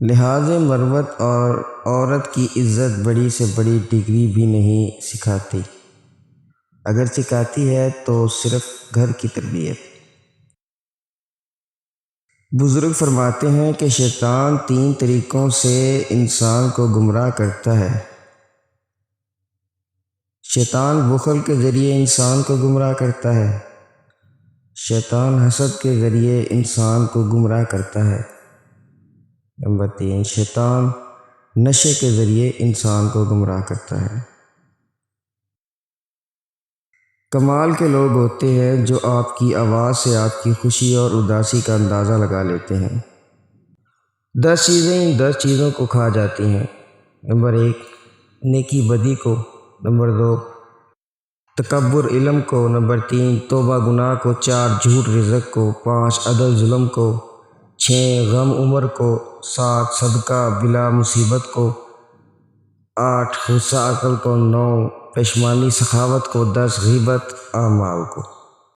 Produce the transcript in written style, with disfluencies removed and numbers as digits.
لحاظ مروت اور عورت کی عزت بڑی سے بڑی ڈگری بھی نہیں سکھاتی، اگر سکھاتی ہے تو صرف گھر کی تربیت۔ بزرگ فرماتے ہیں کہ شیطان 3 طریقوں سے انسان کو گمراہ کرتا ہے۔ شیطان بخل کے ذریعے انسان کو گمراہ کرتا ہے، شیطان حسد کے ذریعے انسان کو گمراہ کرتا ہے، نمبر 3 شیطان نشے کے ذریعے انسان کو گمراہ کرتا ہے۔ کمال کے لوگ ہوتے ہیں جو آپ کی آواز سے آپ کی خوشی اور اداسی کا اندازہ لگا لیتے ہیں۔ 10 چیزیں ان 10 چیزوں کو کھا جاتی ہیں۔ نمبر 1 نیکی بدی کو، نمبر 2 تکبر علم کو، نمبر 3 توبہ گناہ کو، 4 جھوٹ رزق کو، 5 عدل ظلم کو، 6 غم عمر کو، 7 صدقہ بلا مصیبت کو، 8 غصہ عقل کو، 9 پشیمانی سخاوت کو، 10 غیبت اعمال کو۔